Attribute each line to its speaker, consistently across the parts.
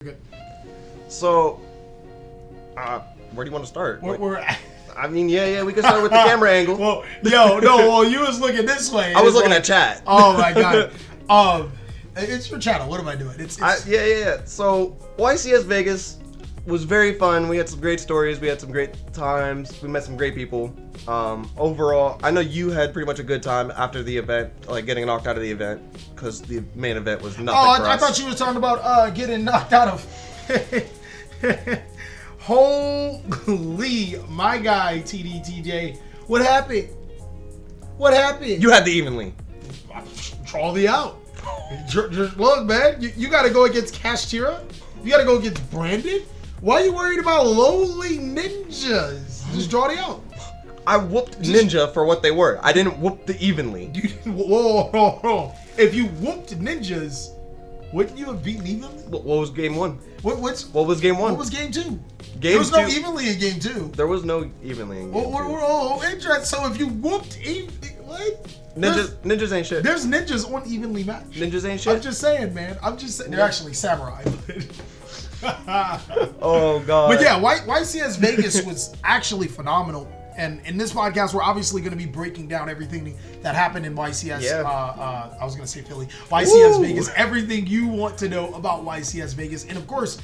Speaker 1: Good.
Speaker 2: So, where do you want to start? I mean, we can start with the camera angle.
Speaker 1: Well, you was looking this way.
Speaker 2: I was looking at chat.
Speaker 1: Oh my god. It's your channel. What am I doing?
Speaker 2: So, YCS Vegas was very fun. We had some great stories. We had some great times. We met some great people. Overall, I know you had pretty much a good time after the event, like getting knocked out of the event, because the main event was nothing.
Speaker 1: I thought you were talking about getting knocked out of. Holy, my guy, TJ. What happened?
Speaker 2: You had the evenly.
Speaker 1: Draw the out. Just look, man. You got to go against Kashtira. You got to go against Brandon. Why are you worried about lowly ninjas? Just draw the out.
Speaker 2: I whooped Ninja for what they were. I didn't whoop the evenly.
Speaker 1: You didn't. Whoa. If you whooped ninjas, wouldn't you have beaten evenly?
Speaker 2: What was game one?
Speaker 1: What
Speaker 2: was game one?
Speaker 1: What was game two?
Speaker 2: There
Speaker 1: was no evenly in game two.
Speaker 2: There was no evenly in game
Speaker 1: two. Interesting. So if you whooped evenly, what?
Speaker 2: Ninjas ain't shit.
Speaker 1: There's ninjas on evenly match.
Speaker 2: Ninjas ain't shit.
Speaker 1: I'm just saying, man. They're actually samurai.
Speaker 2: Oh god.
Speaker 1: But yeah, YCS Vegas was actually phenomenal. And in this podcast, we're obviously going to be breaking down everything that happened in YCS.
Speaker 2: Yeah.
Speaker 1: I was going to say Philly. YCS Vegas. Everything you want to know about YCS Vegas. And of course,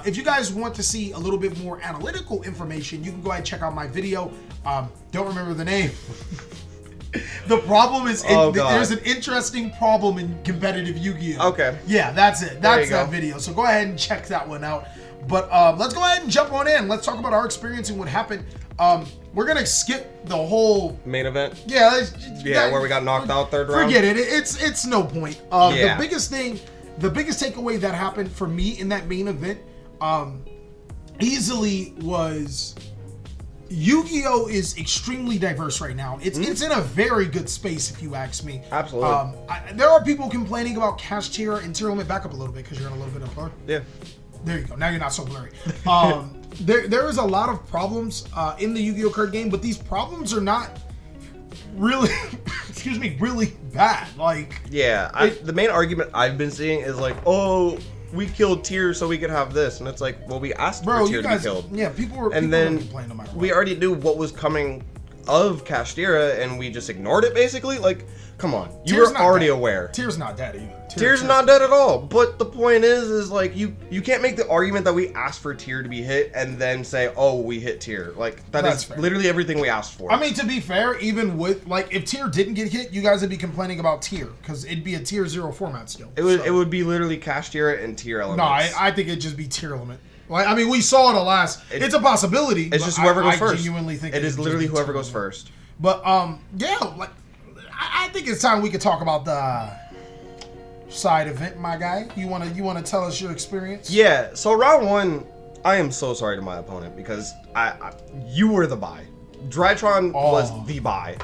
Speaker 1: if you guys want to see a little bit more analytical information, you can go ahead and check out my video. Don't remember the name. The problem is there's an interesting problem in competitive Yu-Gi-Oh!
Speaker 2: Okay.
Speaker 1: Yeah, that's it. That's that video. So go ahead and check that one out. But let's go ahead and jump on in. Let's talk about our experience and what happened. We're gonna skip the whole
Speaker 2: main event.
Speaker 1: Yeah,
Speaker 2: where we got knocked out third round.
Speaker 1: Forget it. It's no point. The biggest takeaway that happened for me in that main event, easily was Yu-Gi-Oh! Is extremely diverse right now. It's in a very good space, if you ask me.
Speaker 2: Absolutely.
Speaker 1: There are people complaining about Kashtira and tier limit. Back up a little bit because you're in a little bit of blur.
Speaker 2: Yeah.
Speaker 1: There you go. Now you're not so blurry. There is a lot of problems in the Yu-Gi-Oh! Card game, but these problems are not really, really bad. Like,
Speaker 2: the main argument I've been seeing is like, oh, we killed tier so we could have this, and it's like, well, we asked for tier to be killed.
Speaker 1: Yeah, people were complaining no matter what.
Speaker 2: We already knew what was coming of Kashtira, and we just ignored it basically. Like, come on, you were already aware.
Speaker 1: Tier's not dead either.
Speaker 2: Tier's not dead at all. But the point is like you can't make the argument that we asked for tier to be hit and then say, oh, we hit tier. Like that's literally everything we asked for.
Speaker 1: I mean, to be fair, even with like if tier didn't get hit, you guys would be complaining about tier because it'd be a tier 0 format still.
Speaker 2: It would be literally Kashtira and tier elements.
Speaker 1: No, I think it'd just be tier element. Like, I mean, we saw it it's a possibility.
Speaker 2: It's just whoever goes first.
Speaker 1: I genuinely think
Speaker 2: it is literally whoever goes first.
Speaker 1: But I think it's time we could talk about the side event, my guy. You wanna tell us your experience?
Speaker 2: Yeah. So round one, I am so sorry to my opponent because you were the buy. Drytron was the buy.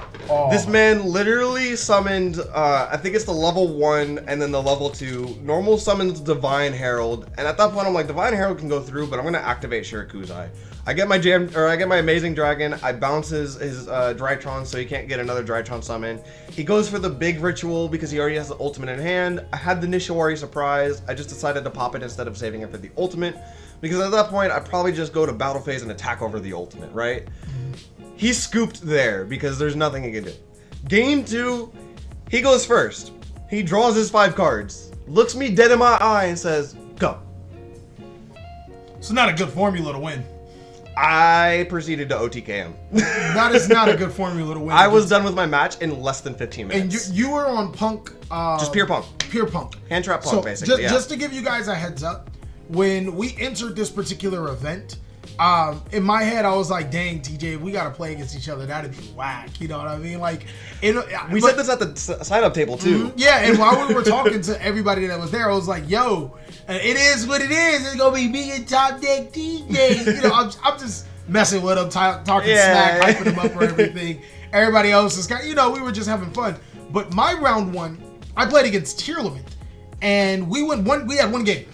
Speaker 2: This man literally summoned, I think it's the level 1 and then the level 2. Normal summons Divine Herald, and at that point I'm like, Divine Herald can go through, but I'm gonna activate Shirakuzai. I get my Amazing Dragon. I bounce his Drytron so he can't get another Drytron summon. He goes for the big ritual because he already has the ultimate in hand. I had the Nishiwari surprise. I just decided to pop it instead of saving it for the ultimate because at that point I'd probably just go to battle phase and attack over the ultimate, right? He scooped there because there's nothing he can do. Game 2, he goes first. He draws his 5 cards, looks me dead in my eye and says, go.
Speaker 1: It's not a good formula to win.
Speaker 2: I proceeded to OTK him.
Speaker 1: That is not a good formula to win.
Speaker 2: I was done with my match in less than 15 minutes.
Speaker 1: And you were on Punk.
Speaker 2: Just pure Punk.
Speaker 1: Pure Punk.
Speaker 2: Hand trap Punk, basically.
Speaker 1: Just to give you guys a heads up, when we entered this particular event, in my head, I was like, dang, TJ, if we got to play against each other, that'd be whack. You know what I mean? Like,
Speaker 2: we said this at the sign-up table, too.
Speaker 1: Yeah, and while we were talking to everybody that was there, I was like, yo, it is what it is. It's going to be me and Top Deck TJ. You know, I'm just messing with him, talking smack, hyping him up for everything. Everybody else is kind of, we were just having fun. But my round one, I played against Tier Limit, and we had one game.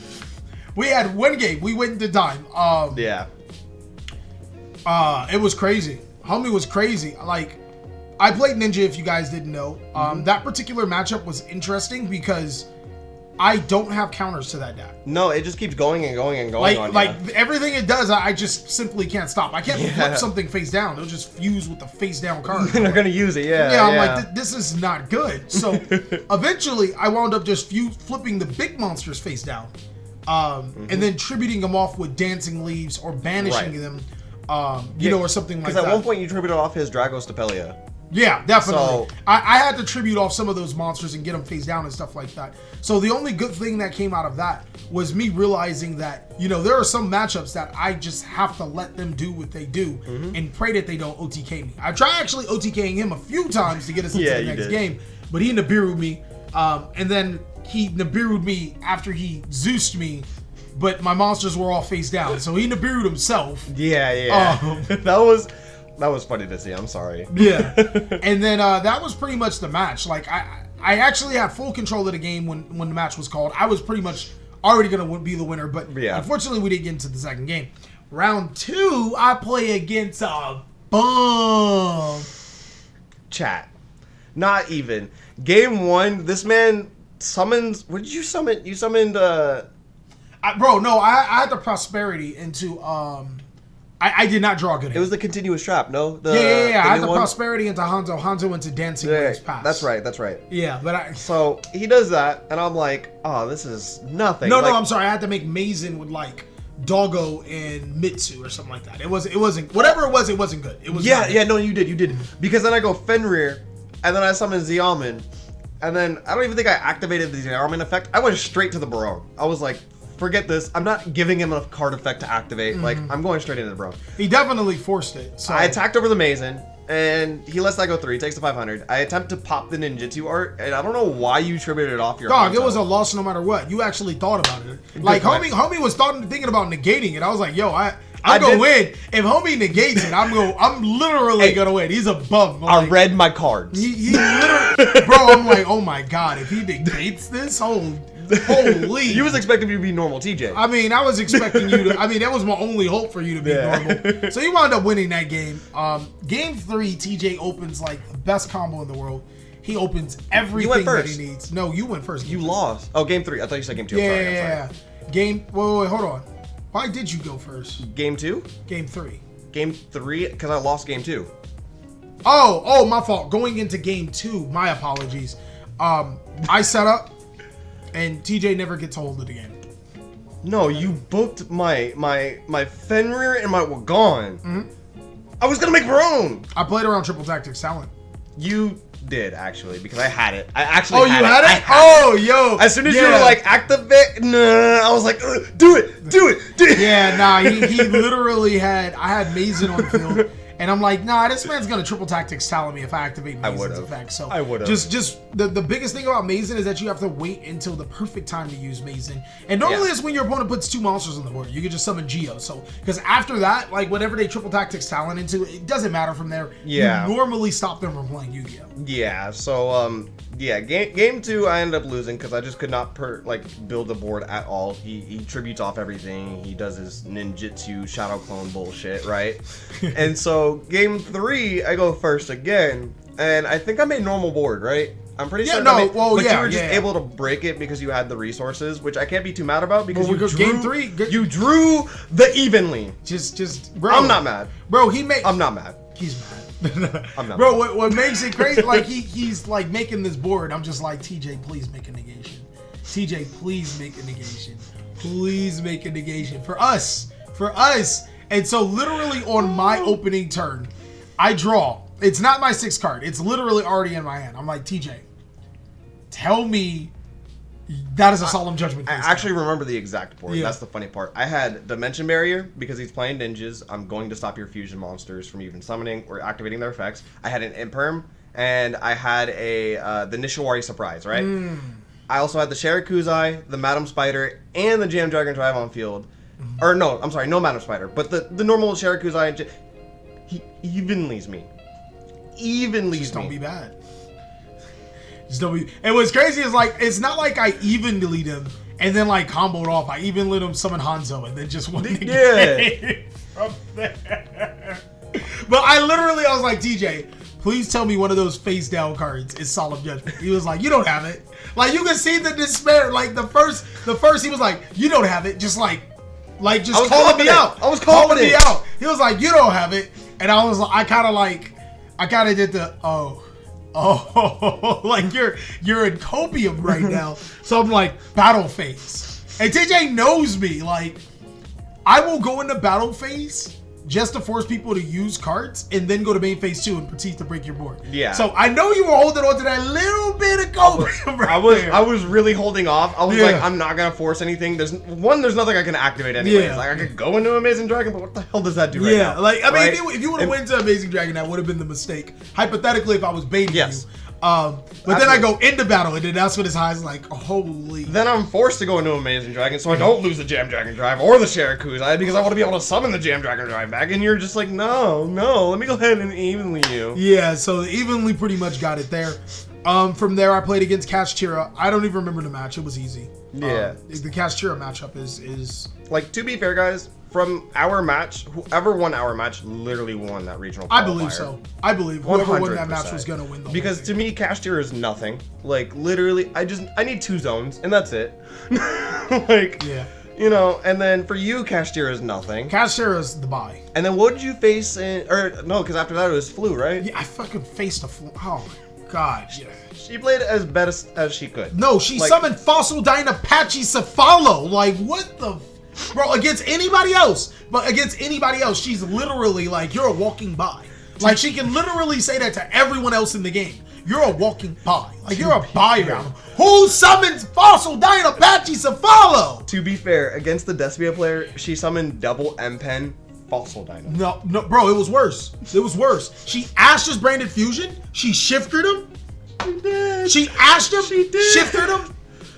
Speaker 1: We had one game. We went into dime. It was crazy. Homie was crazy. Like, I played Ninja, if you guys didn't know. That particular matchup was interesting because I don't have counters to that deck.
Speaker 2: No, it just keeps going and going and going.
Speaker 1: Like everything it does, I just simply can't stop. I can't flip something face down. It'll just fuse with the face down card.
Speaker 2: They're gonna use it, yeah.
Speaker 1: Yeah, I'm like, this is not good. So eventually, I wound up just flipping the big monsters face down, and then tributing them off with dancing leaves or banishing them, you know, or something like that.
Speaker 2: Because at one point you tributed off his Dragos Stapelia.
Speaker 1: Yeah, definitely.
Speaker 2: So,
Speaker 1: I had to tribute off some of those monsters and get them face down and stuff like that. So the only good thing that came out of that was me realizing that, you know, there are some matchups that I just have to let them do what they do and pray that they don't OTK me. I tried actually OTKing him a few times to get us into the next game, but he Nibiru'd me. And then he Nibiru'd me after he Zeus'd me, but my monsters were all face down. So he Nibiru'd himself.
Speaker 2: Yeah. That was funny to see. I'm sorry.
Speaker 1: Yeah. And then that was pretty much the match. Like, I actually had full control of the game when the match was called. I was pretty much already going to be the winner, but unfortunately we didn't get into the second game. Round 2, I play against a bum.
Speaker 2: Chat. Not even. Game 1, this man summons... What did you summon? You summoned...
Speaker 1: Bro, no, I had the prosperity into... I did not draw a good hand.
Speaker 2: It was the continuous trap, no?
Speaker 1: Yeah. I had the prosperity into Hanzo. Hanzo into dancing with his pass.
Speaker 2: That's right.
Speaker 1: Yeah, but
Speaker 2: So, he does that, and I'm like, oh, this is nothing.
Speaker 1: No, I'm sorry. I had to make Mazen with, like, Doggo and Mitsu or something like that. It wasn't... Whatever it wasn't good. It was
Speaker 2: no, you did. Because then I go Fenrir, and then I summon Xiaomin, and then I don't even think I activated the Xiaomin effect. I went straight to the Barone. I was like... Forget this. I'm not giving him a card effect to activate. Like, I'm going straight into the bro.
Speaker 1: He definitely forced it. So
Speaker 2: I attacked over the Mazen, and he lets that go 3, takes the 500. I attempt to pop the ninjutsu art, and I don't know why you tributed it off your
Speaker 1: Dog, it was a loss no matter what. You actually thought about it. Like, homie was thinking about negating it. I was like, yo, I'm gonna win. If homie negates it, I'm literally gonna win. He's a bum.
Speaker 2: I read my cards.
Speaker 1: He literally, bro, I'm like, oh my god, if he negates this, holy.
Speaker 2: You was expecting me to be normal, TJ.
Speaker 1: I mean, I was expecting you to. I mean, that was my only hope for you to be normal. So you wound up winning that game. Game 3, TJ opens like the best combo in the world. He opens everything that he needs. No, you went first.
Speaker 2: You lost. Oh, game 3. I thought you said game 2.
Speaker 1: Yeah. Game. Wait, hold on. Why did you go first?
Speaker 2: Game 2?
Speaker 1: Game 3.
Speaker 2: Game 3? Because I lost game 2.
Speaker 1: Oh, my fault. Going into game 2, my apologies. I set up. And TJ never gets hold of the game.
Speaker 2: No, you booked my Fenrir and my Wagon. I was gonna make Barone.
Speaker 1: I played around Triple Tactics Talent.
Speaker 2: You did actually, because I had it. I actually
Speaker 1: had it.
Speaker 2: I had
Speaker 1: Oh, yo.
Speaker 2: As soon as you were like activate, I was like, do it.
Speaker 1: Yeah, nah. He literally had. I had Mazen on the field. And I'm like, nah, this man's gonna Triple Tactics Talent me if I activate Mazen's effect. So
Speaker 2: I would have.
Speaker 1: Just the biggest thing about Mazen is that you have to wait until the perfect time to use Mazen. And normally it's when your opponent puts 2 monsters on the board. You can just summon Geo. So because after that, like whenever they Triple Tactics Talent into it, doesn't matter from there.
Speaker 2: Yeah.
Speaker 1: You normally stop them from playing Yu-Gi-Oh.
Speaker 2: Yeah. So game 2 I ended up losing because I just could not build the board at all. He tributes off everything. He does his ninjutsu shadow clone bullshit, right? And so game 3 I go first again, and I think I made normal board, right? I'm pretty sure.
Speaker 1: But
Speaker 2: you were just able to break it because you had the resources, which I can't be too mad about because
Speaker 1: game 3
Speaker 2: you drew the evenly.
Speaker 1: Just bro.
Speaker 2: I'm not mad,
Speaker 1: bro.
Speaker 2: I'm not mad.
Speaker 1: He's mad.
Speaker 2: I'm not
Speaker 1: bro.
Speaker 2: mad.
Speaker 1: What makes it crazy? Like he's like making this board. I'm just like, TJ, please make a negation. TJ, please make a negation. Please make a negation for us. And so literally on my opening turn, I draw. It's not my 6th card. It's literally already in my hand. I'm like, TJ, tell me that is a solemn judgment.
Speaker 2: I actually remember the exact board. That's the funny part. I had Dimension Barrier because he's playing ninjas. I'm going to stop your fusion monsters from even summoning or activating their effects. I had an Imperm, and I had the Nishawari Surprise, right? I also had the Sherikuzai, the Madam Spider, and the Jam Dragon Drive on field. Or no, I'm sorry, no Madam Spider, but the normal Sherikuzai, he evenly's me.
Speaker 1: Just don't be bad. Just don't be. And what's crazy is like, it's not like I evenly him and then like comboed off. I even let him summon Hanzo and then just won the game from there. But I was like, TJ, please tell me one of those face down cards is Solemn Judgment. He was like, you don't have it. Like, you can see the despair. Like, the first he was like, you don't have it. Just calling me out.
Speaker 2: I was calling
Speaker 1: me out. He was like, you don't have it. And I was like, I kind of did the, like you're in copium right now. So I'm like, battle phase. And TJ knows me. Like, I will go into battle phase just to force people to use cards and then go to main phase 2 and proceed to break your board.
Speaker 2: Yeah.
Speaker 1: So I know you were holding on to that little bit of copium
Speaker 2: I was really holding off. I was like, I'm not going to force anything. There's nothing I can activate anyways.
Speaker 1: Yeah.
Speaker 2: Like, I could go into Amazing Dragon, but what the hell does that do right now?
Speaker 1: Like, I mean, if you would have went to Amazing Dragon, that would have been the mistake. Hypothetically, if I was baiting you. But then I go into battle, and then that's when his highs like, holy.
Speaker 2: Then I'm forced to go into Amazing Dragon, so I don't lose the Jam Dragon Drive or the Shirikuza because I want to be able to summon the Jam Dragon Drive back, and you're just like, no, let me go ahead and evenly you.
Speaker 1: Yeah, so evenly pretty much got it there. From there, I played against Kashtira. I don't even remember the match. It was easy.
Speaker 2: Yeah.
Speaker 1: The Kashtira matchup is...
Speaker 2: Like, to be fair, guys, from our match, whoever won our match literally won that regional qualifier.
Speaker 1: I believe so. I believe whoever
Speaker 2: 100%.
Speaker 1: won that match was going to win the whole
Speaker 2: Because
Speaker 1: thing.
Speaker 2: to me, Kashtira is nothing. Like, literally, I need 2 zones, and that's it. Like,
Speaker 1: yeah.
Speaker 2: You know, and then for you, Kashtira is nothing.
Speaker 1: Kashtira is the bye.
Speaker 2: And then what did you face in... Or, no, because after that it was Flu, right?
Speaker 1: Yeah, I fucking faced a Flu. Oh, my God. Yeah.
Speaker 2: She played as best as she could.
Speaker 1: No, she summoned Fossil Dyna Apache Cephalo. Like, what the... Bro, against anybody else, she's literally like, you're a walking bye. Like, she can literally say that to everyone else in the game. You're a walking bye. Like, you're a bye round. Who summons Fossil Dyna Apache Cephalo?
Speaker 2: To be fair, against the Despia player, she summoned double M-Pen Fossil Dyna.
Speaker 1: No, bro, it was worse. She Ashes branded Fusion. She shifted him.
Speaker 2: She did.
Speaker 1: She ashed him.
Speaker 2: She did.
Speaker 1: Shifted him.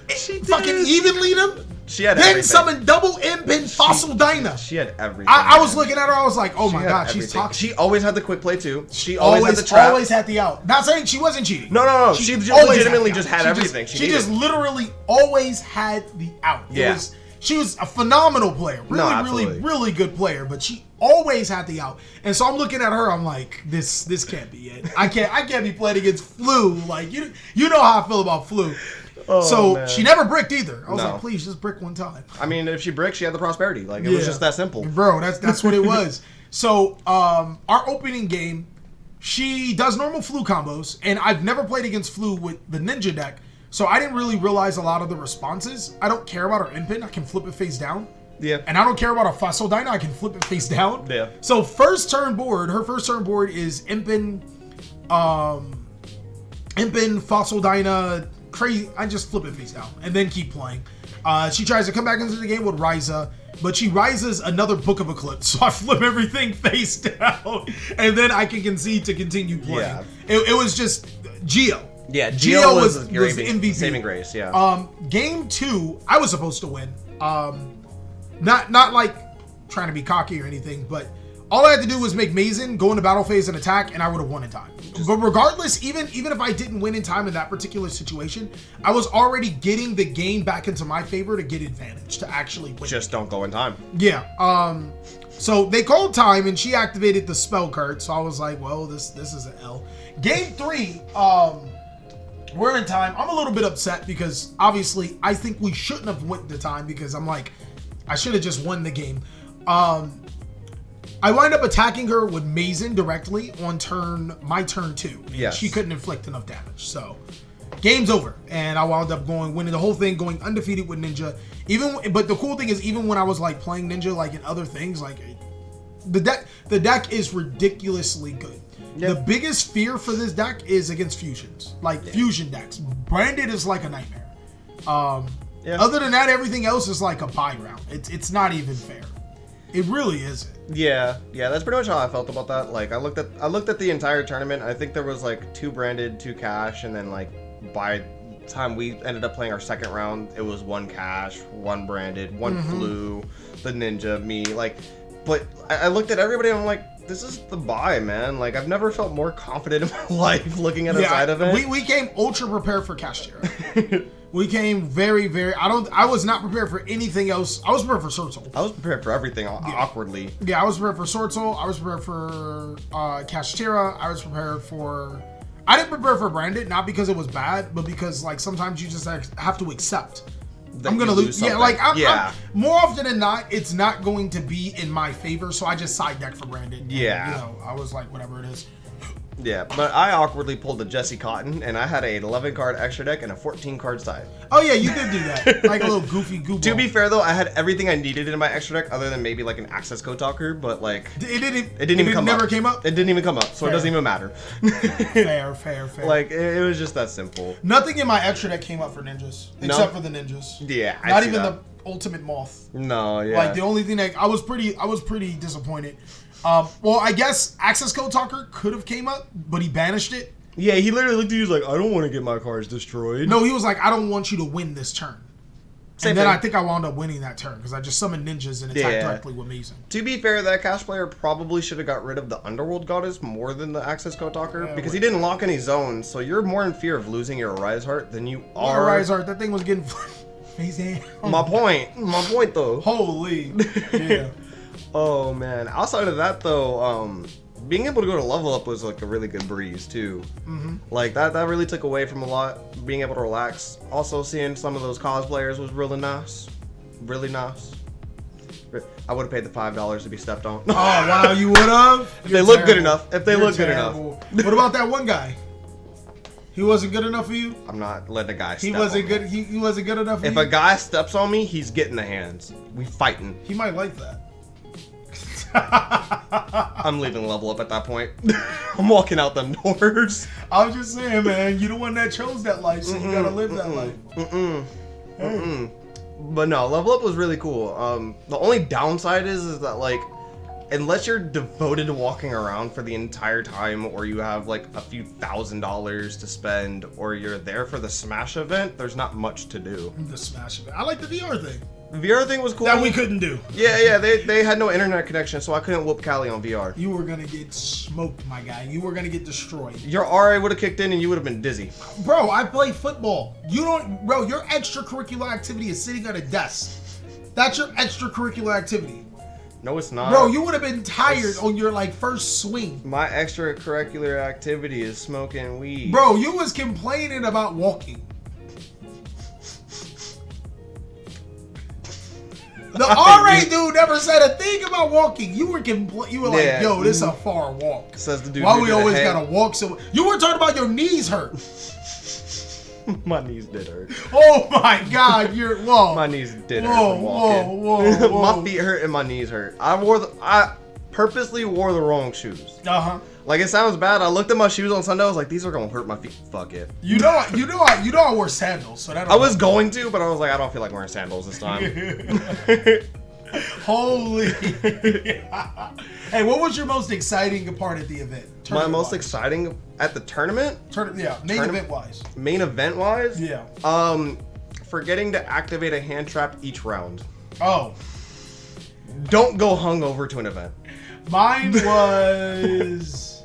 Speaker 2: She did.
Speaker 1: Fucking evenly him.
Speaker 2: She had
Speaker 1: then
Speaker 2: everything.
Speaker 1: summoned double M-Pin Fossil Dyna.
Speaker 2: She had everything.
Speaker 1: I was looking at her. I was like, oh my God,
Speaker 2: everything.
Speaker 1: she's toxic.
Speaker 2: She always had the quick play too. She always had the trap.
Speaker 1: Always had the out. Not saying she wasn't cheating.
Speaker 2: No. She legitimately just had everything.
Speaker 1: She just literally always had the out.
Speaker 2: Yeah.
Speaker 1: She was a phenomenal player. Really good player. But she always had the out. And so I'm looking at her. I'm like, this can't be it. I can't be playing against Flu. Like, you know how I feel about Flu.
Speaker 2: Oh,
Speaker 1: so
Speaker 2: man.
Speaker 1: She never bricked either. I was like, please just brick one time.
Speaker 2: I mean, if she bricked, she had the prosperity. Like, it was just that simple.
Speaker 1: Bro, that's what it was. So our opening game, she does normal Flu combos, and I've never played against Flu with the Ninja deck, so I didn't really realize a lot of the responses. I don't care about her Impin. I can flip it face down.
Speaker 2: Yeah.
Speaker 1: And I don't care about a Fossil Dyna. I can flip it face down.
Speaker 2: Yeah.
Speaker 1: So her first turn board is Impin, Fossil Dyna, crazy. I just flip it face down and then keep playing. She tries to come back into the game with Ryza, but she rises another Book of Eclipse, so I flip everything face down, and then I can concede to continue playing.
Speaker 2: Yeah.
Speaker 1: It was just Geo.
Speaker 2: Yeah, Geo was
Speaker 1: MVP.
Speaker 2: Saving grace, yeah.
Speaker 1: Game 2, I was supposed to win. Not like trying to be cocky or anything, but all I had to do was make Mazen go into battle phase and attack, and I would have won in time. But regardless, even if I didn't win in time in that particular situation, I was already getting the game back into my favor to get advantage, to actually win.
Speaker 2: Just don't go in time.
Speaker 1: Yeah. So they called time, and she activated the spell card, so I was like, well, this is an L. Game 3, we're in time. I'm a little bit upset because, obviously, I think we shouldn't have went to time because I'm like, I should have just won the game. I wind up attacking her with Mazen directly on my turn 2.
Speaker 2: Yes.
Speaker 1: She couldn't inflict enough damage. So, game's over. And I wound up winning the whole thing, going undefeated with Ninja. But the cool thing is, even when I was like playing Ninja, like in other things, like the deck is ridiculously good. Yep. The biggest fear for this deck is against fusions, fusion decks. Branded is like a nightmare. Other than that, everything else is like a buy round. It's not even fair. It really isn't.
Speaker 2: Yeah, that's pretty much how I felt about that. Like, I looked at the entire tournament. I think there was like 2 branded, 2 cash, and then like by the time we ended up playing our second round, it was 1 cash, 1 branded, 1 Flu, the Ninja, me. Like, but I looked at everybody and I'm like, this is the buy, man. Like, I've never felt more confident in my life looking at a side of it.
Speaker 1: We came ultra prepared for Kashtira. We came very, very. I was not prepared for anything else. I was prepared for Sword Soul.
Speaker 2: I was prepared for everything awkwardly.
Speaker 1: Yeah, I was prepared for Sword Soul. I was prepared for Kashtira. I was prepared for. I didn't prepare for Branded, not because it was bad, but because like sometimes you just have to accept. I'm gonna lose. Yeah, like I'm, more often than not, it's not going to be in my favor. So I just side deck for Branded.
Speaker 2: Yeah.
Speaker 1: And, I was like, whatever it is.
Speaker 2: Yeah, but I awkwardly pulled the Jesse Cotton, and I had a 11 card extra deck and a 14 card side.
Speaker 1: Oh yeah, you did do that, like a little goofy goofball.
Speaker 2: To be fair though, I had everything I needed in my extra deck, other than maybe like an access code talker, but like
Speaker 1: it didn't even come up. Never came up.
Speaker 2: It didn't even come up, so fair. It doesn't even matter.
Speaker 1: Fair.
Speaker 2: Like it was just that simple.
Speaker 1: Nothing in my extra deck came up for ninjas, except for the ninjas.
Speaker 2: Yeah,
Speaker 1: not even the ultimate moth.
Speaker 2: No, yeah.
Speaker 1: Like the only thing that I was pretty disappointed. Well, I guess Access Code Talker could have came up, but he banished it.
Speaker 2: Yeah, he literally looked at you like, I don't want to get my cards destroyed.
Speaker 1: No, he was like, I don't want you to win this turn.
Speaker 2: Same
Speaker 1: and then
Speaker 2: thing.
Speaker 1: I think I wound up winning that turn because I just summoned ninjas and attacked directly with Amazing.
Speaker 2: To be fair, that Cash player probably should have got rid of the Underworld Goddess more than the Access Code Talker because he didn't lock any zones, so you're more in fear of losing your Rise Heart than you are.
Speaker 1: Rise Heart, that thing was getting face down.
Speaker 2: My point though.
Speaker 1: Holy. Yeah.
Speaker 2: Oh man. Outside of that though, being able to go to level up was like a really good breeze too. Mm-hmm. Like that really took away from a lot. Being able to relax. Also seeing some of those cosplayers was really nice. Really nice. I would have paid the $5 to be stepped on.
Speaker 1: Oh wow, you would have?
Speaker 2: If they look good enough. If they look good enough.
Speaker 1: What about that one guy? He wasn't good enough for you?
Speaker 2: I'm not letting a guy step
Speaker 1: He wasn't good. He wasn't good enough for you?
Speaker 2: If a guy steps on me, he's getting the hands. We fighting.
Speaker 1: He might like that.
Speaker 2: I'm leaving level up at that point. I'm walking out them doors.
Speaker 1: I was just saying, man, you the one that chose that life, so you gotta live that life.
Speaker 2: But no, level up was really cool. The only downside is that like, unless you're devoted to walking around for the entire time, or you have like a few $1,000s to spend, or you're there for the Smash event, there's not much to do.
Speaker 1: The Smash event. I like the VR thing.
Speaker 2: The VR thing was cool.
Speaker 1: That we couldn't do.
Speaker 2: Yeah, they had no internet connection, so I couldn't whoop Callie on VR.
Speaker 1: You were gonna get smoked, my guy. You were gonna get destroyed.
Speaker 2: Your RA would have kicked in and you would have been dizzy.
Speaker 1: Bro, I play football. Your extracurricular activity is sitting at a desk. That's your extracurricular activity.
Speaker 2: No, it's not.
Speaker 1: Bro, you would have been tired on your like first swing.
Speaker 2: My extracurricular activity is smoking weed.
Speaker 1: Bro, you was complaining about walking. The RA dude never said a thing about walking. You were like, yo, this is a far walk.
Speaker 2: Says the dude.
Speaker 1: Why we always gotta walk so? You were talking about your knees hurt.
Speaker 2: My knees did hurt.
Speaker 1: Oh my God,
Speaker 2: My knees did hurt from walking.
Speaker 1: Whoa.
Speaker 2: My feet hurt and my knees hurt. I purposely wore the wrong shoes. Like it sounds bad. I looked at my shoes on Sunday. I was like, these are gonna hurt my feet. Fuck it.
Speaker 1: You know I wore sandals, so that.
Speaker 2: I was going to, but I was like, I don't feel like wearing sandals this time.
Speaker 1: Holy. Hey, what was your most exciting part at the event?
Speaker 2: My most exciting at the tournament?
Speaker 1: Main event wise.
Speaker 2: Main event wise?
Speaker 1: Yeah.
Speaker 2: Forgetting to activate a hand trap each round.
Speaker 1: Oh.
Speaker 2: Don't go hungover to an event.
Speaker 1: Mine was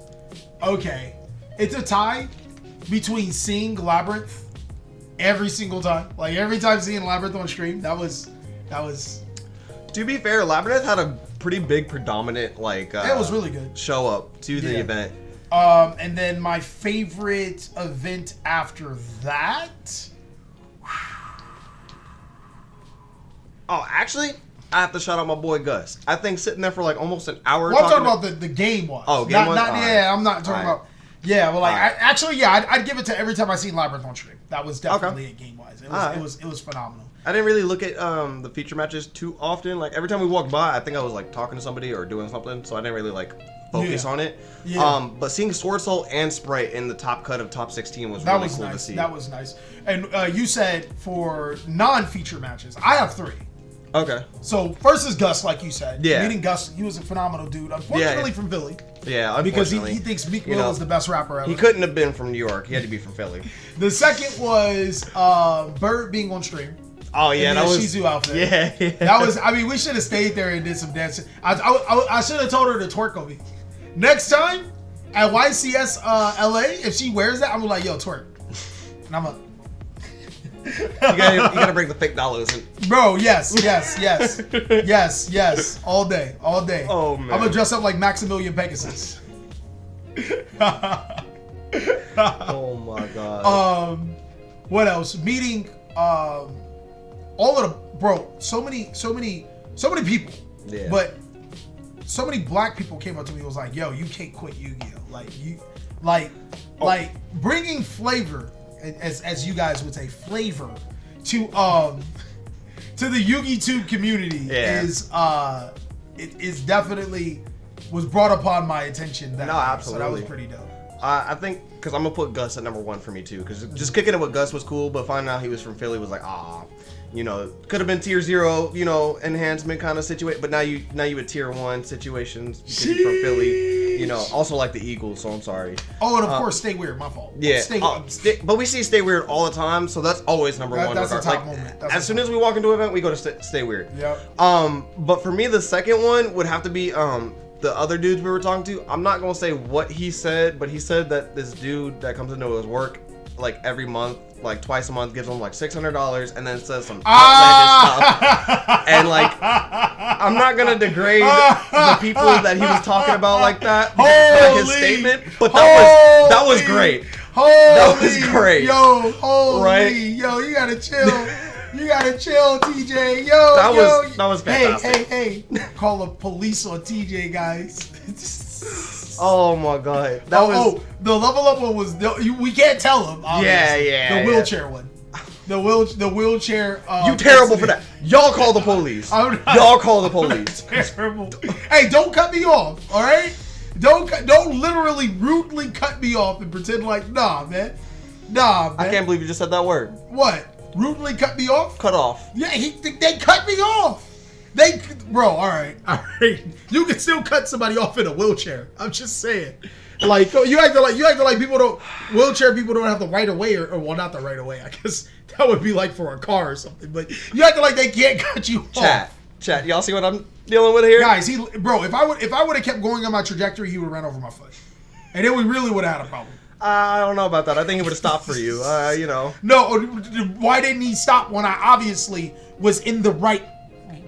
Speaker 1: okay. It's a tie between seeing Labyrinth every single time. Like every time seeing Labyrinth on stream, that was.
Speaker 2: To be fair, Labyrinth had a pretty big predominant like.
Speaker 1: It was really good.
Speaker 2: Show up to the event.
Speaker 1: And then my favorite event after that.
Speaker 2: Oh, actually, I have to shout out my boy Gus. I think sitting there for like almost an hour.
Speaker 1: Well, I'm talking about the game was.
Speaker 2: Oh, game was.
Speaker 1: Yeah, I'm not talking about. Yeah, well, like I'd give it to every time I seen Labyrinth on stream. That was definitely a game wise. It was phenomenal.
Speaker 2: I didn't really look at the feature matches too often. Like every time we walked by, I think I was like talking to somebody or doing something, so I didn't really like focus on it. Yeah. But seeing Sword Soul and Sprite in the top cut of top 16 was really cool to see.
Speaker 1: That was nice. And you said for non-feature matches, I have 3.
Speaker 2: Okay.
Speaker 1: So first is Gus, like you said.
Speaker 2: Yeah.
Speaker 1: Meeting Gus, he was a phenomenal dude. Unfortunately from Philly.
Speaker 2: Yeah,
Speaker 1: because he thinks Meek Mill is the best rapper ever.
Speaker 2: He couldn't have been from New York. He had to be from Philly.
Speaker 1: The second was Bird being on stream.
Speaker 2: Oh yeah, that was
Speaker 1: Shizu outfit.
Speaker 2: Yeah.
Speaker 1: That was. I mean, we should have stayed there and did some dancing. I should have told her to twerk on me. Next time at YCS LA, if she wears that, I'm like, yo, twerk. And I'm like,
Speaker 2: gotta bring the fake dollars in.
Speaker 1: Bro, yes. All day.
Speaker 2: Oh man.
Speaker 1: I'm gonna dress up like Maximilian Pegasus.
Speaker 2: Oh my god.
Speaker 1: What else? Meeting all of the so many people.
Speaker 2: Yeah.
Speaker 1: But so many black people came up to me and was like, yo, you can't quit Yu-Gi-Oh! Like bringing flavor, as you guys would say, flavor to the Yu-Gi Tube community is definitely was brought upon my attention.
Speaker 2: Absolutely.
Speaker 1: So that was pretty dope.
Speaker 2: I think because I'm gonna put Gus at number 1 for me too. Because just kicking it with Gus was cool, but finding out he was from Philly was like, could have been tier 0, enhancement kind of situation. But now you at tier 1 situations because you're from Philly. Also like the Eagles, so I'm sorry.
Speaker 1: Oh, and of course, Stay Weird, my fault.
Speaker 2: Yeah, but we see Stay Weird all the time, so that's always number 1.
Speaker 1: That's a top moment.
Speaker 2: As soon as we walk into an event, we go to Stay Weird.
Speaker 1: Yep.
Speaker 2: But for me, the second one would have to be the other dudes we were talking to. I'm not gonna say what he said, but he said that this dude that comes into his work like every month, like twice a month, gives him like $600 and then says some outlandish stuff. And like, I'm not gonna degrade the people that he was talking about like that because of his statement, but that was great. That was great.
Speaker 1: Yo, holy,
Speaker 2: right?
Speaker 1: Yo, you gotta chill. You gotta chill, TJ. Yo,
Speaker 2: that was fantastic.
Speaker 1: Hey, call the police on TJ, guys.
Speaker 2: Oh my god.
Speaker 1: The level up one was we can't tell him. Obviously.
Speaker 2: Yeah.
Speaker 1: The wheelchair one. The wheelchair.
Speaker 2: You terrible for that. Y'all call the police. Y'all call the police.
Speaker 1: Terrible. Hey, don't cut me off. All right. Don't literally rudely cut me off and pretend like nah, man.
Speaker 2: I can't believe you just said that word.
Speaker 1: What? Rudely cut me off?
Speaker 2: Cut off.
Speaker 1: Yeah, they cut me off. All right. You can still cut somebody off in a wheelchair. I'm just saying. Like you acting like wheelchair people don't have the right of way or well, not the right of way. I guess that would be like for a car or something. But you acting like they can't cut you off.
Speaker 2: Chat. Y'all see what I'm dealing with here,
Speaker 1: guys? If I would have kept going on my trajectory, he would have ran over my foot, and then we really would have had a problem.
Speaker 2: I don't know about that. I think he would have stopped for you.
Speaker 1: No, why didn't he stop when I obviously was in the right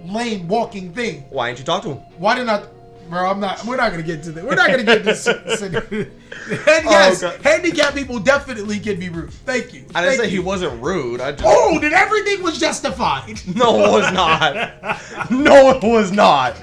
Speaker 1: lane walking thing?
Speaker 2: Why didn't you talk to him?
Speaker 1: Why didn't I? Bro, we're not gonna get into this. We're not gonna get into this. And yes, handicapped people definitely can be rude. Thank you.
Speaker 2: I didn't say he wasn't rude.
Speaker 1: Then everything was justified.
Speaker 2: No, it was not. No, it was not.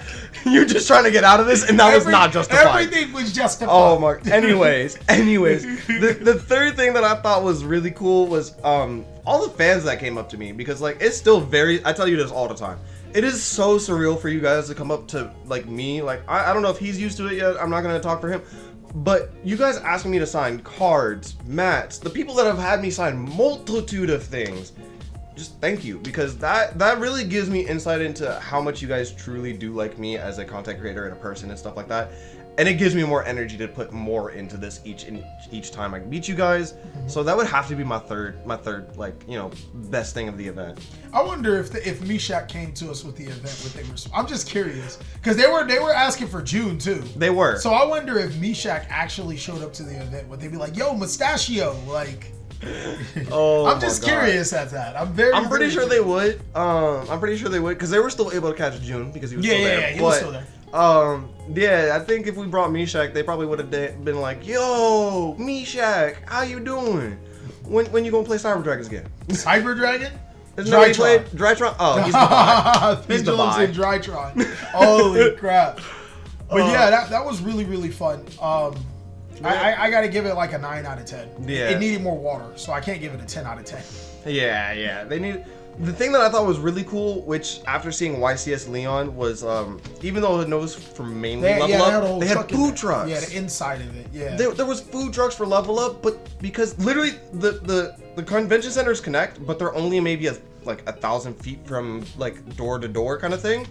Speaker 2: You're just trying to get out of this, and that was not justified.
Speaker 1: Everything was justified.
Speaker 2: Oh my. Anyways, the third thing that I thought was really cool was all the fans that came up to me, because like it's still I tell you this all the time. It is so surreal for you guys to come up to like me. Like I don't know if he's used to it yet. I'm not gonna talk for him. But you guys asking me to sign cards, mats, the people that have had me sign multitude of things. Just thank you, because that really gives me insight into how much you guys truly do like me as a content creator and a person and stuff like that, and it gives me more energy to put more into this each time I meet you guys. So that would have to be my third like best thing of the event.
Speaker 1: I wonder if Meshach came to us with the event, what they were. I'm just curious because they were asking for June too.
Speaker 2: They were.
Speaker 1: So I wonder if Meshach actually showed up to the event. Would they be like, "Yo, Mustachio," like? I'm just curious at that. I'm
Speaker 2: pretty sure they would. I'm pretty sure they would, because they were still able to catch June because he was still there.
Speaker 1: Yeah, he was still there.
Speaker 2: I think if we brought Meshach, they probably would have been like, "Yo, Meshach, how you doing? When you gonna play Cyber Dragons again?"
Speaker 1: Cyber Dragon?
Speaker 2: Drytron. Drytron? Oh, he's the buy.
Speaker 1: He's the buy. And Drytron. Holy crap! But yeah, that was really, really fun. I gotta give it like a 9 out of 10.
Speaker 2: Yeah.
Speaker 1: It needed more water, so I can't give it a 10 out of 10.
Speaker 2: Yeah. They need. The thing that I thought was really cool, which after seeing YCS Leon was, even though it knows for mainly Level Up, they had food trucks.
Speaker 1: Yeah, the inside of it. Yeah.
Speaker 2: There was food trucks for Level Up, but because literally the convention centers connect, but they're only maybe like 1,000 feet from like door to door kind of thing.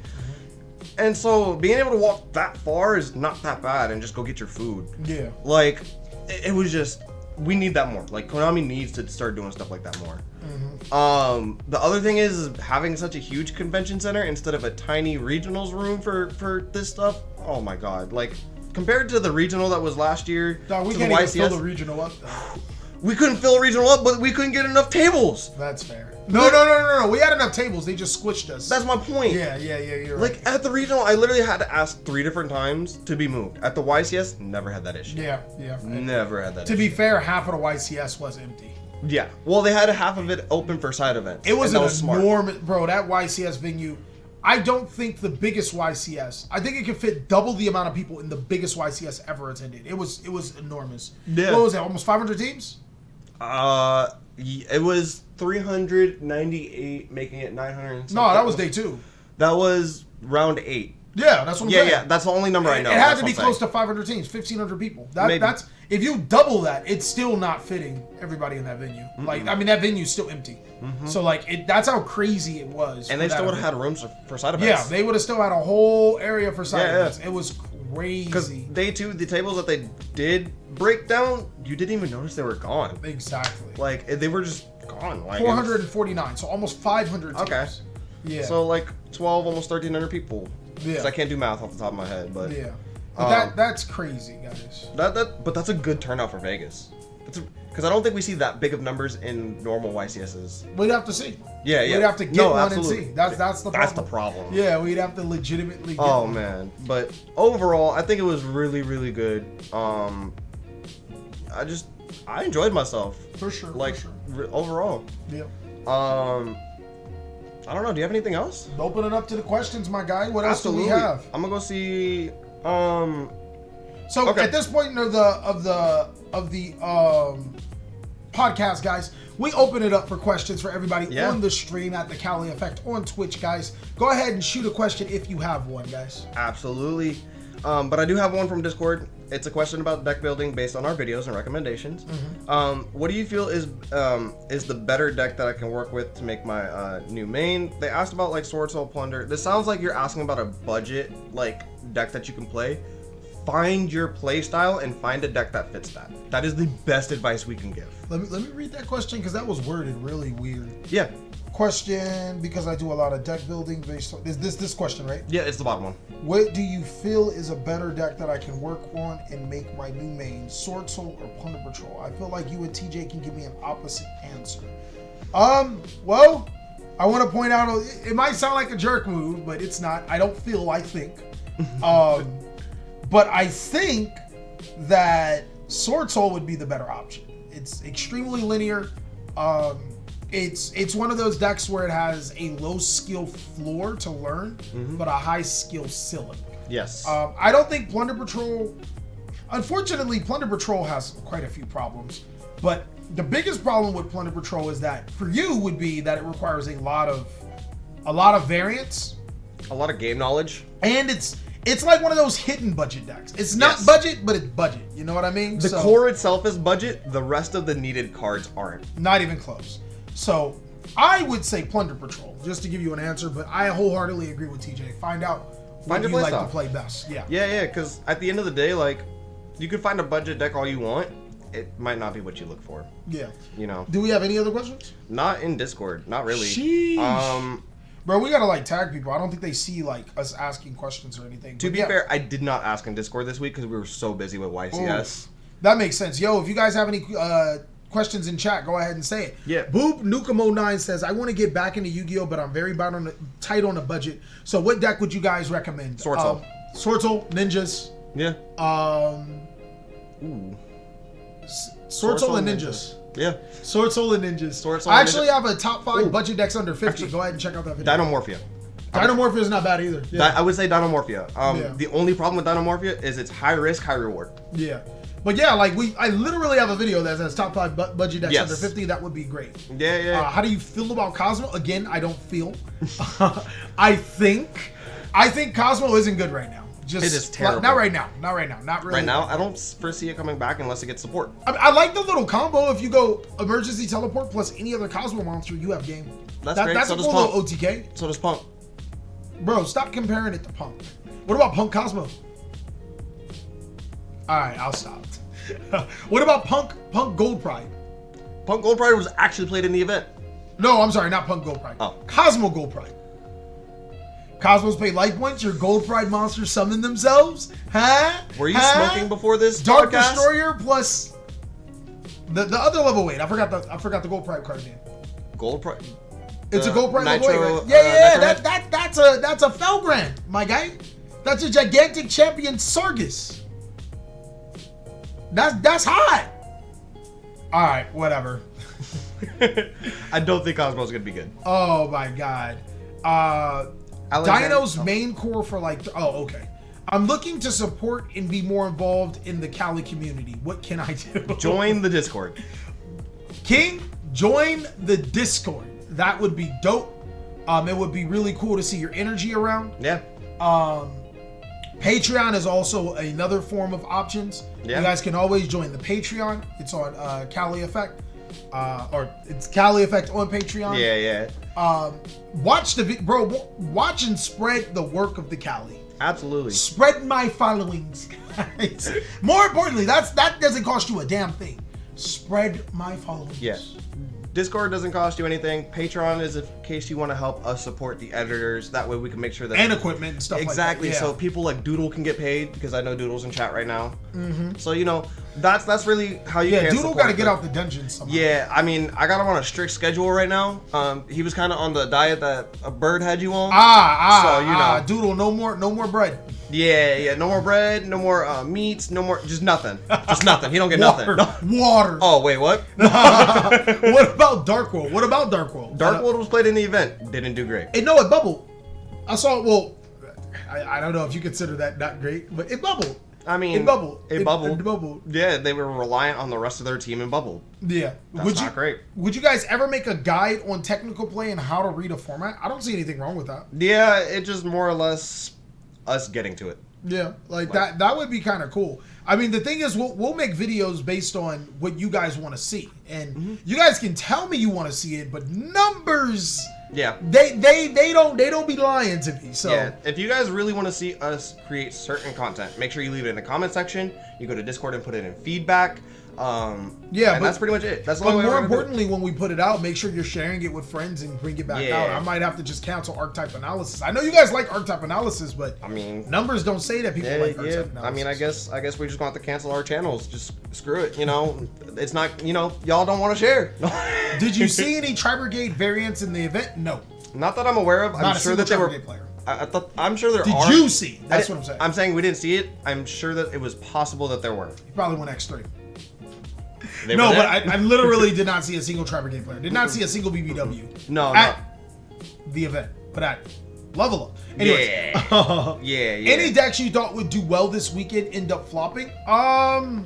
Speaker 2: And so being able to walk that far is not that bad and just go get your food.
Speaker 1: Yeah.
Speaker 2: Like, it was just, we need that more. Like, Konami needs to start doing stuff like that more. The other thing is having such a huge convention center instead of a tiny regionals room for this stuff. Oh my god. Like, compared to the regional that was last year,
Speaker 1: we
Speaker 2: to
Speaker 1: can't
Speaker 2: the
Speaker 1: even
Speaker 2: YCS,
Speaker 1: fill the regional up.
Speaker 2: We couldn't fill a regional up, but we couldn't get enough tables.
Speaker 1: That's fair. No. We had enough tables. They just squished us.
Speaker 2: That's my point.
Speaker 1: Yeah. You're right.
Speaker 2: Like at the regional, I literally had to ask 3 different times to be moved. At the YCS, never had that issue.
Speaker 1: Yeah.
Speaker 2: Never had that issue.
Speaker 1: To be fair, half of the YCS was empty.
Speaker 2: Yeah. Well, they had half of it open for side events.
Speaker 1: It was an enormous, bro. That YCS venue. I don't think the biggest YCS. I think it could fit double the amount of people in the biggest YCS ever attended. It was enormous.
Speaker 2: Yeah.
Speaker 1: What was it? Almost 500 teams.
Speaker 2: It was 398, making it 900.
Speaker 1: No, that was day 2.
Speaker 2: That was round 8.
Speaker 1: Yeah, that's what I'm saying.
Speaker 2: Yeah, that's the only number I know.
Speaker 1: It had to be close to 500 teams, 1,500 people. That's if you double that, it's still not fitting everybody in that venue. Mm-hmm. Like, I mean, that venue's still empty. Mm-hmm. So, like, that's how crazy it was.
Speaker 2: And they still would have had rooms for side events.
Speaker 1: Yeah, they would have still had a whole area for side events. It was crazy.
Speaker 2: Because day 2, the tables that they did break down, you didn't even notice they were gone.
Speaker 1: Exactly.
Speaker 2: Like, they were just gone. Like
Speaker 1: 449, so almost 500 teams.
Speaker 2: Okay.
Speaker 1: Yeah.
Speaker 2: So, like, 12, almost 1,300 people.
Speaker 1: Yeah.
Speaker 2: Because I can't do math off the top of my head, but...
Speaker 1: Yeah. But that's crazy, guys.
Speaker 2: But that's a good turnout for Vegas. Because I don't think we see that big of numbers in normal YCSs.
Speaker 1: We'd have to see.
Speaker 2: Yeah.
Speaker 1: We'd have to get one absolutely. And see. That's the problem.
Speaker 2: That's the problem.
Speaker 1: Yeah, we'd have to legitimately get
Speaker 2: one. Man. But overall, I think it was really, really good. I enjoyed myself.
Speaker 1: For sure.
Speaker 2: Like, overall.
Speaker 1: Yeah.
Speaker 2: I don't know. Do you have anything else?
Speaker 1: Open it up to the questions, my guy. What else do we have?
Speaker 2: I'm gonna go see.
Speaker 1: So at this point of the podcast, guys, we open it up for questions for everybody on the stream at the Cali Effect on Twitch, guys. Go ahead and shoot a question if you have one, guys.
Speaker 2: Absolutely. But I do have one from Discord. It's a question about deck building based on our videos and recommendations. Mm-hmm. What do you feel is the better deck that I can work with to make my new main? They asked about like Sword Soul Plunder. This sounds like you're asking about a budget like deck that you can play. Find your play style and find a deck that fits that. That is the best advice we can give.
Speaker 1: Let me read that question because that was worded really weird.
Speaker 2: Yeah.
Speaker 1: Question, because I do a lot of deck building based on this question, right?
Speaker 2: Yeah, it's the bottom one.
Speaker 1: What do you feel is a better deck that I can work on and make my new main, Sword Soul or Plunder Patrol? I feel like you and TJ can give me an opposite answer. Well, I want to point out, it might sound like a jerk move, but it's not. I think. But I think that Sword Soul would be the better option. It's extremely linear. It's one of those decks where it has a low skill floor to learn, but a high skill ceiling.
Speaker 2: Yes.
Speaker 1: I don't think Plunder Patrol. Unfortunately, Plunder Patrol has quite a few problems, but the biggest problem with Plunder Patrol is that for you would be that it requires a lot of variance,
Speaker 2: a lot of game knowledge,
Speaker 1: and it's like one of those hidden budget decks. It's not budget, but it's budget. You know what I mean?
Speaker 2: The core itself is budget. The rest of the needed cards aren't.
Speaker 1: Not even close. So I would say Plunder Patrol, just to give you an answer, but I wholeheartedly agree with TJ. Find out what you like to play best. Yeah,
Speaker 2: because at the end of the day, like, you could find a budget deck all you want. It might not be what you look for.
Speaker 1: Yeah.
Speaker 2: You know.
Speaker 1: Do we have any other questions?
Speaker 2: Not in Discord. Not really.
Speaker 1: Sheesh. Bro, we gotta like tag people. I don't think they see like us asking questions or anything.
Speaker 2: To be fair, I did not ask in Discord this week because we were so busy with YCS.
Speaker 1: That makes sense. Yo, if you guys have any questions in chat, go ahead and say it.
Speaker 2: Yeah.
Speaker 1: Boop Nukamo9 says, I want to get back into Yu-Gi-Oh, but I'm very tight on a budget. So what deck would you guys recommend?
Speaker 2: Sword Soul.
Speaker 1: Sword Soul, Ninjas.
Speaker 2: Yeah.
Speaker 1: Sword Soul and Ninjas.
Speaker 2: Yeah.
Speaker 1: Sword Soul and Ninjas. I actually have a top 5 budget decks under 50. Go ahead and check out that video.
Speaker 2: Dinomorphia.
Speaker 1: Dinomorphia is not bad either. Yeah.
Speaker 2: I would say Dinomorphia. The only problem with Dinomorphia is it's high risk, high reward.
Speaker 1: Yeah. But yeah, like I literally have a video that says top 5 budget decks under 50. That would be great.
Speaker 2: Yeah.
Speaker 1: How do you feel about Cosmo? Again, I don't feel. I think Cosmo isn't good right now.
Speaker 2: It is terrible.
Speaker 1: Not right now. Not really.
Speaker 2: Right now, I don't foresee it coming back unless it gets support.
Speaker 1: I like the little combo. If you go emergency teleport plus any other Cosmo monster, you have game.
Speaker 2: That's great.
Speaker 1: That's
Speaker 2: so
Speaker 1: a cool little OTK.
Speaker 2: So does Punk.
Speaker 1: Bro, stop comparing it to Punk. What about Punk Cosmo? All right, I'll stop. What about Punk Gold Pride?
Speaker 2: Punk Gold Pride was actually played in the event.
Speaker 1: No, I'm sorry, not Punk Gold Pride.
Speaker 2: Oh.
Speaker 1: Cosmo Gold Pride. Cosmos pay life points, your Gold Pride monsters summon themselves? Huh?
Speaker 2: Were you smoking before this
Speaker 1: Dark
Speaker 2: podcast?
Speaker 1: Destroyer plus The other level 8. I forgot the gold prime card name.
Speaker 2: Gold prime.
Speaker 1: It's a gold prime level 8, right? Yeah. That's a Felgrand, my guy. That's a gigantic champion Sargus. That's hot. All right, whatever.
Speaker 2: I don't think Cosmo's gonna be good.
Speaker 1: Oh my god. Dino's main core for like. Oh, okay. I'm looking to support and be more involved in the Cali community. What can I do?
Speaker 2: Join the Discord.
Speaker 1: King, join the Discord. That would be dope. It would be really cool to see your energy around.
Speaker 2: Yeah.
Speaker 1: Patreon is also another form of options. Yeah. You guys can always join the Patreon. It's on Cali Effect. Or it's Cali Effect on Patreon.
Speaker 2: Yeah.
Speaker 1: Watch watch and spread the work of the Cali.
Speaker 2: Absolutely.
Speaker 1: Spread my followings, guys. More importantly, that doesn't cost you a damn thing. Spread my followings.
Speaker 2: Yes. Discord doesn't cost you anything. Patreon is in case you want to help us support the editors. That way we can make sure that...
Speaker 1: And equipment and stuff
Speaker 2: exactly.
Speaker 1: Like that. Yeah.
Speaker 2: So people like Doodle can get paid, because I know Doodle's in chat right now.
Speaker 1: Mm-hmm.
Speaker 2: So, that's really how you can
Speaker 1: Doodle got to get out the dungeon somehow.
Speaker 2: Yeah, I mean, I got him on a strict schedule right now. He was kind of on the diet that a bird had you on. So,
Speaker 1: Doodle, no more bread.
Speaker 2: Yeah, no more bread, no more meats, no more, just nothing. Just nothing. He don't get nothing.
Speaker 1: Water.
Speaker 2: Oh, wait, what?
Speaker 1: What about Dark World?
Speaker 2: Dark World was played in the event. Didn't do great.
Speaker 1: No, it bubbled. I saw it, well, I don't know if you consider that not great, but it bubbled.
Speaker 2: I mean,
Speaker 1: it bubbled.
Speaker 2: It bubbled. Yeah, they were reliant on the rest of their team and bubbled.
Speaker 1: Yeah.
Speaker 2: That's not great.
Speaker 1: Would you guys ever make a guide on technical play and how to read a format? I don't see anything wrong with that.
Speaker 2: Yeah, it just more or less us getting to it.
Speaker 1: Yeah, like that would be kind of cool. I mean, the thing is, we'll make videos based on what you guys want to see, and you guys can tell me you want to see it, but numbers,
Speaker 2: yeah,
Speaker 1: they don't be lying to me. So
Speaker 2: yeah, if you guys really want to see us create certain content, make sure you leave it in the comment section. You go to Discord and put it in feedback. That's pretty much it. That's
Speaker 1: but more importantly, when we put it out, make sure you're sharing it with friends and bring it back out. I might have to just cancel archetype analysis. I know you guys like archetype analysis, but
Speaker 2: I mean,
Speaker 1: numbers don't say that people like archetype analysis.
Speaker 2: I mean, I guess we're just going to have to cancel our channels. Just screw it. It's not. Y'all don't want to share.
Speaker 1: Did you see any Tri-Brigade variants in the event? No.
Speaker 2: Not that I'm aware of. I'm sure that they were.
Speaker 1: Player.
Speaker 2: I'm sure there are.
Speaker 1: Did you see? That's what I'm saying.
Speaker 2: I'm saying we didn't see it. I'm sure that it was possible that there were.
Speaker 1: You probably went X3. No, but I literally did not see a single Tri-Brigade player. Did not see a single BBW.
Speaker 2: No,
Speaker 1: the event, but at level up. Anyways,
Speaker 2: yeah.
Speaker 1: Any decks you thought would do well this weekend end up flopping?
Speaker 2: No,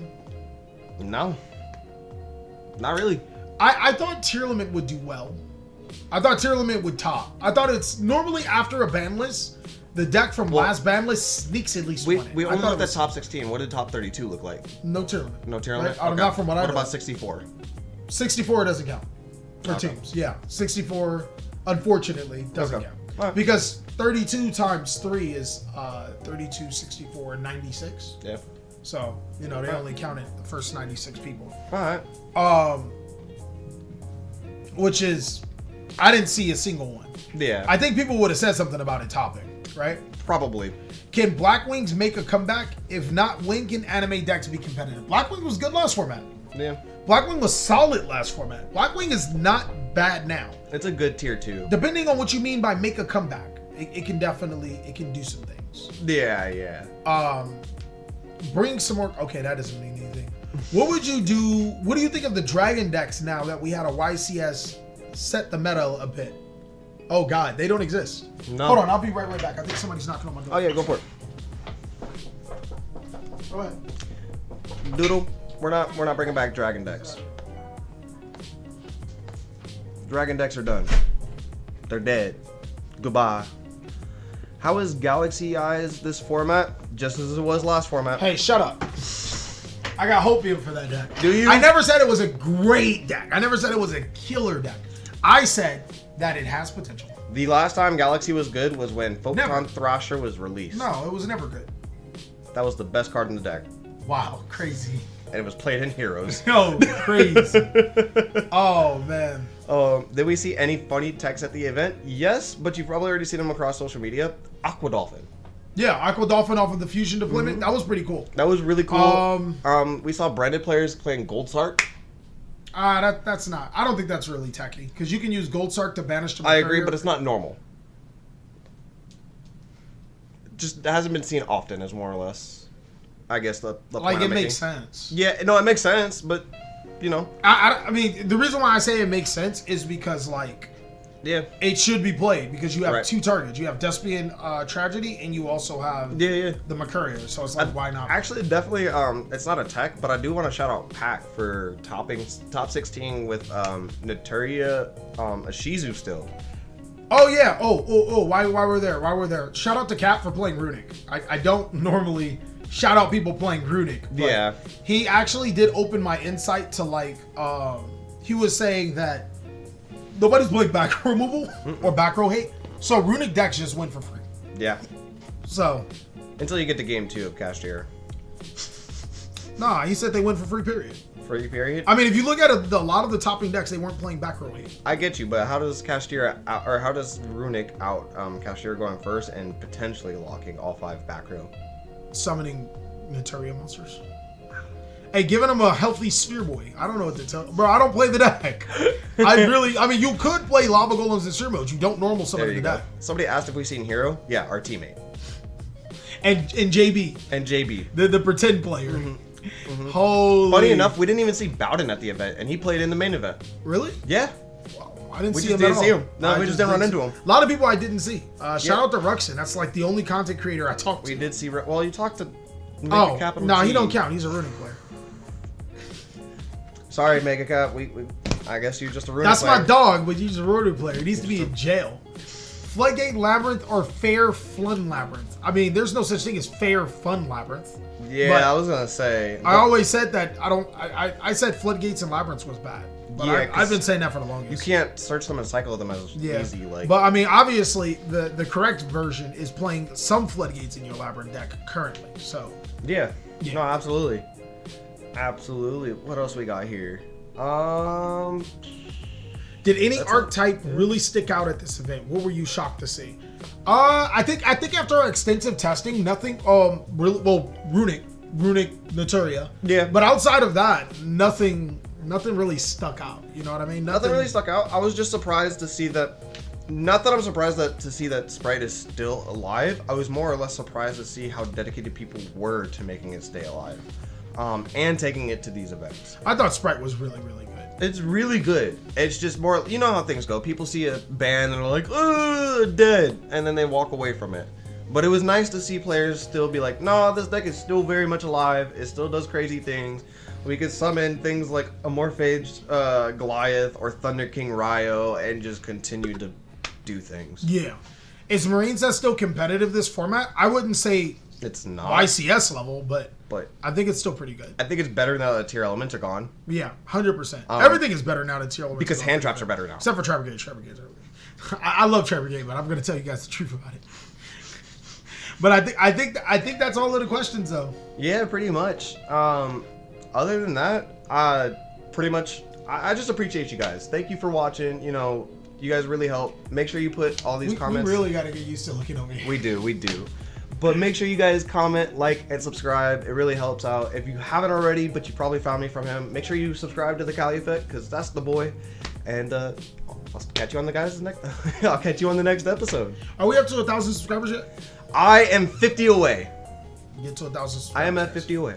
Speaker 2: not really.
Speaker 1: I thought Tearlament would do well. I thought Tearlament would top. I thought it's normally after a ban list. The deck from last ban list sneaks at least one.
Speaker 2: We only looked at top 16. What did top 32 look like?
Speaker 1: No Tearlament.
Speaker 2: No Tearlament?
Speaker 1: Right? Not from what I know.
Speaker 2: What about 64?
Speaker 1: 64 doesn't count for teams. Yeah, 64, unfortunately, doesn't count. Right. Because 32 times 3 is 32, 64, 96.
Speaker 2: Yeah.
Speaker 1: So, they only counted the first 96 people.
Speaker 2: All right.
Speaker 1: Which is, I didn't see a single one.
Speaker 2: Yeah.
Speaker 1: I think people would have said something about it topping. Right?
Speaker 2: Probably.
Speaker 1: Can Black Wings make a comeback? If not, when can anime decks be competitive? Black Wing was good last format.
Speaker 2: Yeah.
Speaker 1: Black Wing was solid last format. Black Wing is not bad now.
Speaker 2: It's a good tier 2.
Speaker 1: Depending on what you mean by make a comeback, it can definitely do some things.
Speaker 2: Yeah.
Speaker 1: Bring some more. Okay, that doesn't mean anything. What would you do? What do you think of the Dragon decks now that we had a YCS set the meta a bit? Oh God, they don't exist.
Speaker 2: No.
Speaker 1: Hold on, I'll be right back. I think somebody's knocking on my door.
Speaker 2: Oh yeah, go for it.
Speaker 1: Go ahead.
Speaker 2: Doodle, we're not bringing back Dragon decks. Dragon decks are done. They're dead. Goodbye. How is Galaxy Eyes this format? Just as it was last format.
Speaker 1: Hey, shut up. I got hopium for that deck.
Speaker 2: Do you?
Speaker 1: I never said it was a great deck. I never said it was a killer deck. I said that it has potential.
Speaker 2: The last time Galaxy was good was when Photon Thrasher was released.
Speaker 1: No, it was never good.
Speaker 2: That was the best card in the deck.
Speaker 1: Wow, crazy.
Speaker 2: And it was played in Heroes.
Speaker 1: Oh, crazy. Oh, man.
Speaker 2: Did we see any funny text at the event? Yes, but you've probably already seen them across social media. Aqua Dolphin.
Speaker 1: Yeah, Aqua Dolphin off of the Fusion deployment. That was pretty cool.
Speaker 2: That was really cool. We saw branded players playing Gold Sark.
Speaker 1: That's not. I don't think that's really techy because you can use Gold Sark to banish to.
Speaker 2: I agree, but it's not normal. Just hasn't been seen often, is more or less. I guess the
Speaker 1: like it makes sense.
Speaker 2: Yeah, no, it makes sense, but you know.
Speaker 1: I mean, the reason why I say it makes sense is because like.
Speaker 2: Yeah.
Speaker 1: It should be played because you have two targets. You have Despian Tragedy and you also have the Mercurier. So it's like, why not?
Speaker 2: Actually, definitely, it's not a tech, but I do want to shout out Pack for topping top 16 with Naturia Ashizu still.
Speaker 1: Oh, yeah. Oh, why we're there. Shout out to Cat for playing Runic. I don't normally shout out people playing Runic. But
Speaker 2: yeah.
Speaker 1: He actually did open my insight to like, he was saying that nobody's playing back row removal or back row hate, so Runic decks just win for free.
Speaker 2: Yeah.
Speaker 1: So.
Speaker 2: Until you get to game 2 of Cashier.
Speaker 1: Nah, he said they win for free, period.
Speaker 2: Free period?
Speaker 1: I mean, if you look at a lot of the topping decks, they weren't playing back row hate.
Speaker 2: I get you, but how does Cashier out, or how does Runic out Cashier going first and potentially locking all 5 back row?
Speaker 1: Summoning Naturia monsters. Hey, giving him a healthy Sphere Boy. I don't know what to tell. Bro, I don't play the deck. I mean, you could play Lava Golems in Sphere Mode. You don't normal summon the deck.
Speaker 2: Somebody asked if we seen Hero. Yeah, our teammate.
Speaker 1: And JB.
Speaker 2: And JB.
Speaker 1: The pretend player. Holy.
Speaker 2: Funny enough, we didn't even see Bowden at the event, and he played in the main event.
Speaker 1: Really?
Speaker 2: Yeah.
Speaker 1: Wow, I didn't see him at all.
Speaker 2: No, we just didn't run into him.
Speaker 1: A lot of people I didn't see. Shout out to Ruxin. That's like the only content creator I talked to.
Speaker 2: We did see. Well, you talked to.
Speaker 1: No, he don't count. He's a Runic player.
Speaker 2: Sorry, Mega Cap. We I guess you're just a Runic
Speaker 1: player.
Speaker 2: That's
Speaker 1: my dog, but he's a Runic player. He needs to be in jail. Floodgate Labyrinth or Fair Fun Labyrinth? I mean, there's no such thing as Fair Fun Labyrinth.
Speaker 2: Yeah, I was gonna say.
Speaker 1: I always said that. I said Floodgates and Labyrinths was bad. But yeah, I've been saying that for the longest.
Speaker 2: You can't search them and cycle them as easy. Like.
Speaker 1: But I mean, obviously, the correct version is playing some Floodgates in your Labyrinth deck currently. So.
Speaker 2: Yeah. No, absolutely. Absolutely. What else we got here?
Speaker 1: Did any archetype really stick out at this event? What were you shocked to see? I think after our extensive testing, nothing. Runic, Naturia.
Speaker 2: Yeah.
Speaker 1: But outside of that, nothing really stuck out. You know what I mean?
Speaker 2: Nothing really stuck out. I was just surprised to see that. Not that I'm surprised to see that Sprite is still alive. I was more or less surprised to see how dedicated people were to making it stay alive. And taking it to these events.
Speaker 1: I thought Sprite was really, really good.
Speaker 2: It's really good. It's just more, you know how things go. People see a band and they're like, oh, dead. And then they walk away from it. But it was nice to see players still be like, no, this deck is still very much alive. It still does crazy things. We could summon things like Amorphage Goliath or Thunder King Ryo and just continue to do things.
Speaker 1: Yeah. Is Marines that still competitive this format? I wouldn't say
Speaker 2: it's not
Speaker 1: YCS level, but I think it's still pretty good.
Speaker 2: I think it's better now that tier elements are gone.
Speaker 1: Yeah, 100%. Everything is better now that tier elements
Speaker 2: because hand traps are better now.
Speaker 1: Except for Trap Brigade. I love Trap Brigade, but I'm going to tell you guys the truth about it. But I think that's all of the questions, though.
Speaker 2: Yeah, pretty much. Other than that, pretty much, I just appreciate you guys. Thank you for watching. You know, you guys really help. Make sure you put all these comments.
Speaker 1: We really got to get used to looking over here.
Speaker 2: We do. But make sure you guys comment, like, and subscribe. It really helps out. If you haven't already, but you probably found me from him, make sure you subscribe to the Cali Effect, because that's the boy. And I'll catch you on I'll catch you on the next episode.
Speaker 1: Are we up to 1,000 subscribers yet?
Speaker 2: I am 50 away.
Speaker 1: Get to 1,000 subscribers.
Speaker 2: I am at 50 away.